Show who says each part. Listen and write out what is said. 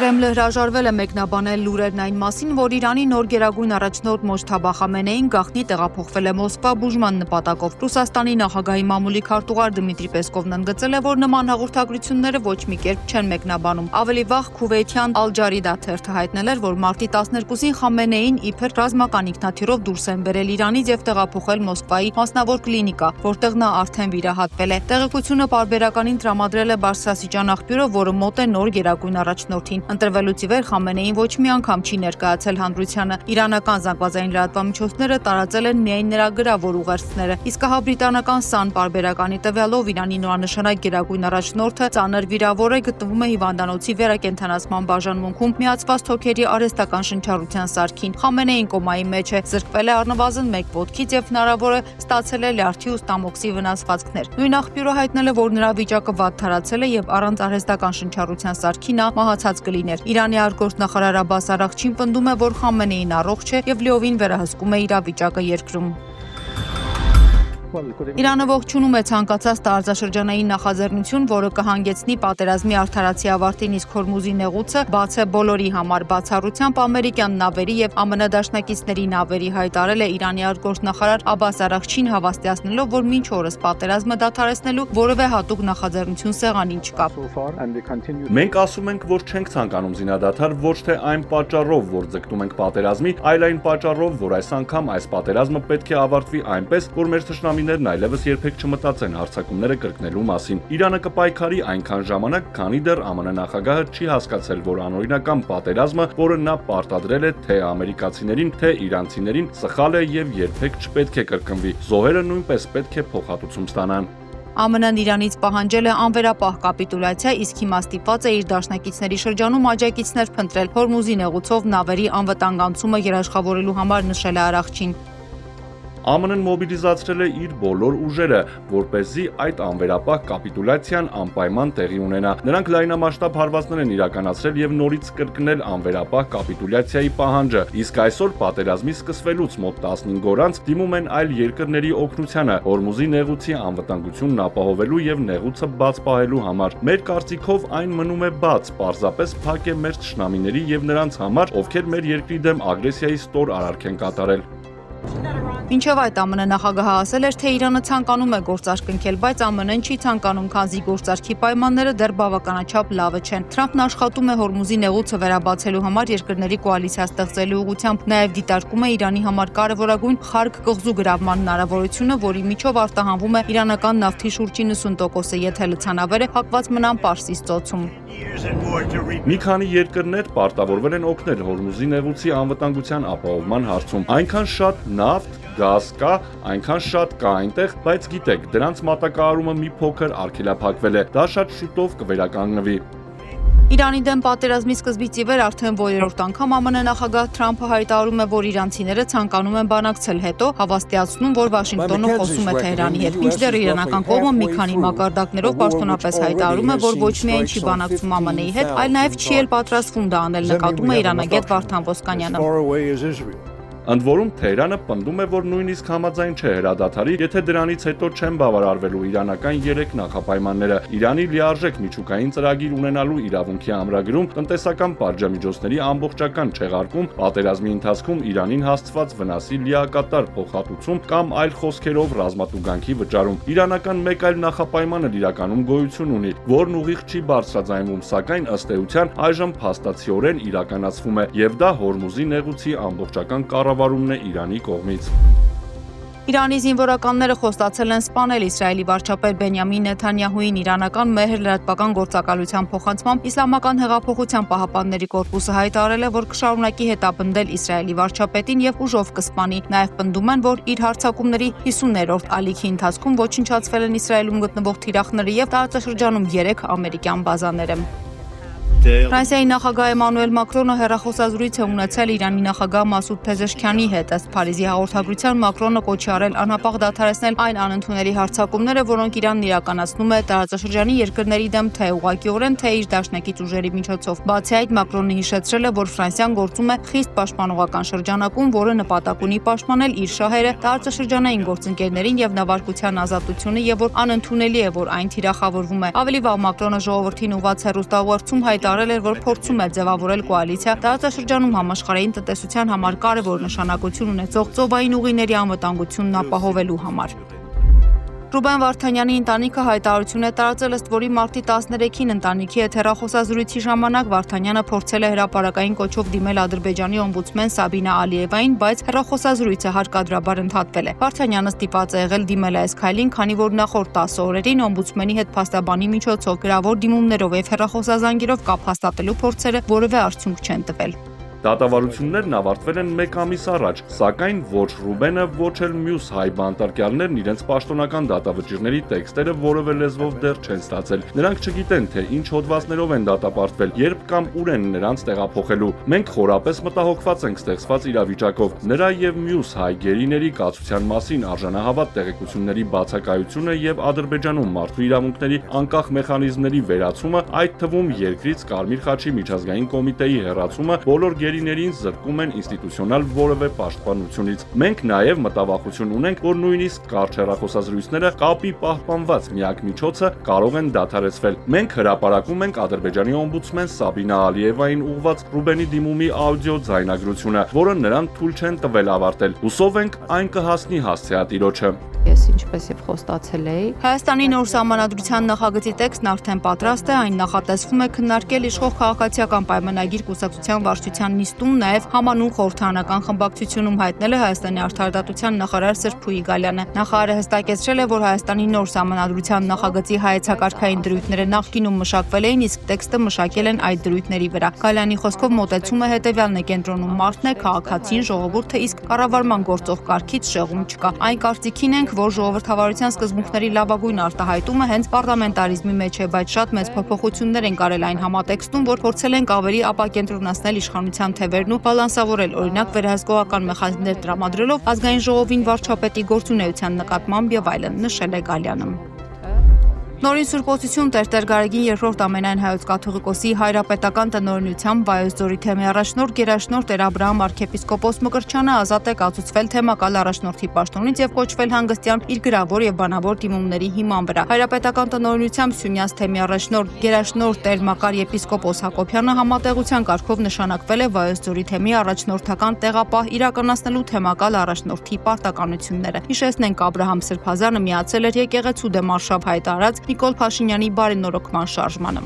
Speaker 1: Կրեմլը հրաժարվել է մեկնաբանել լուրերն այն մասին, որ Իրանի նոր գերագույն առաջնորդ Մոջթաբա Խամենեին գաղտնի տեղափոխվել է Մոսկվա բուժման նպատակով։ Ռուսաստանի նախագահի մամուլի քարտուղար Դմիտրի Պեսկովն ընդգծել է, որ նման հաղորդագրությունները ոչ մի կերպ չեն մեկնաբանում։ Ավելի վաղ Քուվեյթյան Ալ-Ջարիդա թերթը հայտնել էր, որ մարտի 12-ին Խամենեին իբր ռազմական ինքնաթիռով դուրս են բերել Իրանից եւ տեղափոխել Մոսկվայի մասնավոր կլինիկա, որտեղ նա արդեն վիրահատվել է։ Տեղեկությունը պարբերականին տրամադրել է բարձրաստիճան աղբյուրը, որը մոտ է նոր գերագույն առաջնորդին։ Ընտրվելուց ի վեր Խամենեին ոչ մի անգամ չի ներկայացել հանրությանը։ Իրանական զանգվածային լրատվամիջոցները տարածել են միայն նրա գրավոր ուղերձները։ Իսկ հա բրիտանական Sun պարբերականի տվյալով Իրանի նորանշանակ գերագույն առաջնորդը ծանր վիրավոր է, գտնվում է հիվանդանոցի վերակենդանացման բաժանմունքում միացված թոքերի արհեստական շնչառության սարքին։ Խամենեին կոմայի մեջ է, զրկվել է առնվազն 1 ոտքից եւ հնարավոր է ստացել է լյարդի ու ստամոքսի վնասվածքներ։ Նույն աղբյուրը հայտնել է, որ նրա վիճակը վատ թարացել է եւ առանց արհեստական շնչառության սարքի նա մահացած կլիներ։ Իրանի արտգործնախարար Աբբաս Արաղչին պնդում է, որ Խամենեին առողջ է եւ լիովին վերահսկում է իրավիճակը երկրում։ Իրանը ողջունում է ցանկացած տարածաշրջանային նախաձեռնություն, որը կհանգեցնի պատերազմի արդարացի ավարտին, իսկ Հորմուզի նեղուցը բաց է բոլորի համար, բացառությամբ ամերիկյան նավերի եւ ԱՄՆ դաշնակիցների նավերի, հայտարարել է Իրանի արտգործնախարար Աբբաս Արաղչին, հավաստիացնելով, որ մինչ օրս պատերազմը դադարեցնելու որևէ հատուկ նախաձեռնություն սեղանին չկա։
Speaker 2: Մենք ասում ենք, որ չենք ցանկանում զինադադար ոչ թե այն պատճառով, որ ձգտում ենք պատերազմի, այլ այն պատճառով, որ այս անգամ այս պատերազմը պետք է ավարտվի այնպես, որ մեր թշնամիներն այլևս երբեք չմտածեն հարձակումները կրկնելու մասին։ Իրանը կպայքարի այնքան ժամանակ, քանի դեռ ԱՄՆ նախագահը չի հասկացել, որ անօրինական պատերազմը, որը նա պարտադրել է թե ամերիկացիներին, թե իրանցիներին, սխալ է եւ երբեք չպետք է կրկնվի։ Զոհերը նույնպես պետք է փոխհատուցում ստանան։
Speaker 1: ԱՄՆ-ն Իրանից պահանջել է անվերապահ կապիտուլյացիա, իսկ հիմա ստիպված է իր դաշնակիցների շրջանում աջակիցներ փնտրել Հորմուզի նեղուցով նավերի անվտանգացումը երաշխավորելու համար, նշել է Արաղչին։
Speaker 2: ԱՄՆ-ն մոբիլիզացրել է իր բոլոր ուժերը, որպեսզի այդ անվերապահ կապիտուլյացիան անպայման տեղի ունենա։ Նրանք լայնամասշտաբ հարվածներ են իրականացրել եւ նորից կրկնել անվերապահ կապիտուլյացիայի պահանջը, իսկ այսօր պատերազմի սկսվելուց մոտ 15 օր անց դիմում են այլ երկրների օգնությանը Հորմուզի նեղուցի անվտանգությունն ապահովելու եւ նեղուցը բաց պահելու համար։ Մեր կարծիքով այն մնում է բաց, պարզապես փակ է մեր թշնամիների եւ նրանց համար, ովքեր մեր երկրի դեմ ագրեսիայի ստոր արարք են կատարել։
Speaker 1: Մինչև այդ ԱՄՆ նախագահը ասել էր, թե Իրանը ցանկանում է գործարք կնքել, բայց ԱՄՆ-ն չի ցանկանում, քանզի գործարքի պայմանները դեռ բավականաչափ լավը չեն։ Թրամփն աշխատում է Հորմուզի նեղուցը վերաբացելու համար երկրների կոալիցիա ստեղծելու ուղղությամբ, նաև դիտարկում է Իրանի համար կարևորագույն Խարկ կղզու գրավման հնարավորությունը, որի միջով արտահանվում է իրանական նավթի շուրջ 90%-ը, եթե լցանավերը փակված մնան Պարսից ծոցում։
Speaker 2: Մի քանի երկրներ պարտավորվել են օգնել Հորմուզի նեղուցի անվտանգության ապահովման հարցում։ Այնքան շատ նավթ, գազ կա, այնքան շատ կա այնտեղ, բայց գիտեք, դրանց մատակարարումը մի փոքր արգելափակվել է։ Դա շատ շուտով կվերականգնվի։
Speaker 1: Իրանի դեմ պատերազմի սկզբից ի վեր արդեն որերորդ անգամ ԱՄՆ նախագահ Թրամփը հայտարարում է, որ իրանցիները ցանկանում են բանակցել, հետո հավաստիացնում, որ Վաշինգտոնը խոսում է Թեհրանի հետ։ Մինչդեռ իրանական կողմը մի քանի մակարդակներով պաշտոնապես հայտարարում է, որ ոչ միայն չի բանակցում ԱՄՆ-ի հետ, այլ նաև չի էլ պատրաստվում դա անել, նկատում է իրանագետ Վարդան Ոսկանյանը։
Speaker 2: Ընդ որում Թեհրանը պնդում է, որ նույնիսկ համաձայն չէ հրադադարի, եթե դրանից հետո չեն բավարարվելու իրանական 3 նախապայմանները՝ Իրանի լիարժեք միջուկային ծրագիր ունենալու իրավունքի ամրագրում, տնտեսական պատժամիջոցների ամբողջական չեղարկում, պատերազմի ընթացքում Իրանին հասցված վնասի լիակատար փոխհատուցում կամ այլ խոսքերով ռազմատուգանքի վճարում։ Իրանական մեկ այլ նախապայման էլ իրականում գոյություն ունի, որն ուղիղ չի բարձրաձայնվում, սակայն ըստ էության այժմ փաստացիորեն իրականացվում է, եւ դա Հորմուզի նեղուցի ամբողջական կառավարումն է Իրանի կողմից։
Speaker 1: Իրանի զինվորականները խոստացել են սպանել Իսրայելի վարչապետ Բենյամին Նեթանյահուին իրանական մեհր լրատվական գործակալության փոխանցմամբ Իսլամական հեղափոխության պահապանների կորպուսը հայտարարել է, որ կշարունակի հետապնդել Իսրայելի վարչապետին եւ ուժով կսպանի։ Նաեւ պնդում են, որ իր հարձակումների 50-րդ ալիքի ընթացքում ոչնչացվել են Իսրայելում գտնվող թիրախները եւ տարածաշրջանում 3 ամերիկյան բազաները։ Ֆրանսիայի նախագահ Էմանուել Մակրոնը հեռախոսազրույց է ունեցել Իրանի նախագահ Մասուդ Փեզեշքյանի հետ։ Ըստ Փարիզի հաղորդագրության Մակրոնը կոչ է արել անհապաղ դադարեցնել այն անընդունելի հարձակումները, որոնք Իրանն իրականացնում է տարածաշրջանի երկրների դեմ թե ուղղակիորեն, թե իր դաշնակից ուժերի միջոցով։ Բացի այդ, Մակրոնը հիշեցրել է, որ Ֆրանսիան գործում է խիստ պաշտպանողական շրջանակում, որը նպատակ ունի պաշտպանել իր շահերը, տարածաշրջանային գործընկերներին եւ նավարկության ազատությունը, եւ որ անընդունելի է, որ այն թիրախավորվում է։ Ավելի վաղ Մակրոնը ժողովրդին ուղղված հեռուստաուղերձում հայտարարել հայտարարել էր, որ փորձում է ձևավորել կոալիցիա տարածաշրջանում համաշխարհային տնտեսության համար կարևոր նշանակություն ունեցող ծովային ուղիների անվտանգությունն ապահովելու համար։ Ռուբեն Վարդանյանի ընտանիքը հայտարարություն է տարածել, ըստ որի մարտի 13-ին ընտանիքի հետ հեռախոսազրույցի ժամանակ Վարդանյանը փորձել է հրապարակային կոչով դիմել Ադրբեջանի օմբուդսմեն Սաբինա Ալիևային, բայց հեռախոսազրույցը հարկադրաբար ընդհատվել է։ Վարդանյանը ստիպված է եղել դիմել այս քայլին, քանի որ նախորդ 10 օրերին օմբուդսմենի հետ փաստաբանի միջոցով գրավոր դիմումներով եւ հեռախոսազանգերով կապ հաստատելու փորձերը որևէ արդյունք չեն տվել։
Speaker 2: Դատավարություններն ավարտվել են 1 ամիս առաջ, սակայն ոչ Ռուբենը, ոչ էլ մյուս հայ բանտարկյալներն իրենց պաշտոնական դատավճիռների տեքստերը որևէ լեզվով դեռ չեն ստացել։ Նրանք չգիտեն, թե ինչ հոդվածներով են դատապարտվել, երբ կամ ուր են նրանց տեղափոխելու։ Մենք խորապես մտահոգված ենք ստեղծված իրավիճակով։ Նրա եւ մյուս հայ գերիների կացության մասին արժանահավատ տեղեկությունների բացակայությունը եւ Ադրբեջանում մարդու իրավունքների անկախ մեխանիզմների վերացումը, այդ թվում երկրից Կարմիր խաչի միջազգային կոմիտեի հեռացումը, բոլոր գերիներին զրկում են ինստիտուցիոնալ որևէ պաշտպանությունից։ Մենք նաև մտավախություն ունենք, որ նույնիսկ կարճ հեռախոսազրույցները կապի պահպանված միակ միջոցը կարող են դադարեցվել։ Մենք հրապարակում ենք Ադրբեջանի օմբուդսմեն Սաբինա Ալիևային ուղղված Ռուբենի դիմումի աուդիո ձայնագրությունը, որը նրան թույլ չեն տվել ավարտել։ Հուսով ենք այն կհասնի հասցեատիրոջը։
Speaker 3: Ես ինչպես եւ խոստացել էի,
Speaker 1: Հայաստանի նոր սահմանադրության նախագծի տեքստն արդեն պատրաստ է, այն նախատեսվում է քննարկել իշխող քաղաքացիական պայմանագիր կուսակցության վարչության նիստում, նաև համանուն խորհրդարանական խմբակցությունում հայտնել է Հայաստանի արդարադատության նախարար Սրփուի Գալյանը։ Նախարարը հստակեցրել է, որ Հայաստանի նոր սահմանադրության նախագծի հայեցակարգային դրույթները նախկինում մշակվել էին, իսկ տեքստը մշակել են այդ դրույթների վրա։ Գալյանի խոսքով մոտեցումը հետևյալն է կենտրոնում մարդն է, քաղաքացին, ժողովուրդը, իսկ կառավարման գործող կարգից շեղում չկա։ Այն կարծիքին ենք, որ ժողովրդավարության սկզբունքների լավագույն արտահայտումը հենց պարլամենտարիզմի մեջ է, բայց շատ մեծ փոփոխություններ են կարել այն համատեքստում, որ փորձել ենք ավելի ապակենտրոնացնել իշխանության թևերն ու բալանսավորել, օրինակ վերահսկողական մեխանիզմներ տրամադրելով ազգային ժողովին վարչապետի գործունեության նկատմամբ եւ այլն, նշել է Գալյանը։ Նորին սուրբոցություն Տեր Գարեգին երկրորդ ամենայն հայոց կաթողիկոսի հայրապետական տնօրինությամբ Վայոց ձորի թեմի առաջնորդ գերաշնորհ Տեր Աբրահամ arczepiskopos Մկրտչյանը ազատ է կացուցվել թեմակալ առաջնորդի պաշտոնից եւ կոչվել հանգստյան իր գրավոր եւ բանավոր դիմումների հիման վրա։ Հայրապետական տնօրինությամբ Սյունյաց թեմի առաջնորդ գերաշնորհ Տեր Մակար եպիսկոպոս Հակոբյանը համատեղության կարգով նշանակվել է Վայոց ձորի թեմի առաջնորդական տեղապահ իրականացնելու թեմակալ առաջնորդի պարտականությունները։ Հիշեցնենք Աբրահամ Սրբազանը միացել էր եկեղեցու դեմ արշավ հայտարարած Նիկոլ Փաշինյանի բարենորոգման շարժմանը։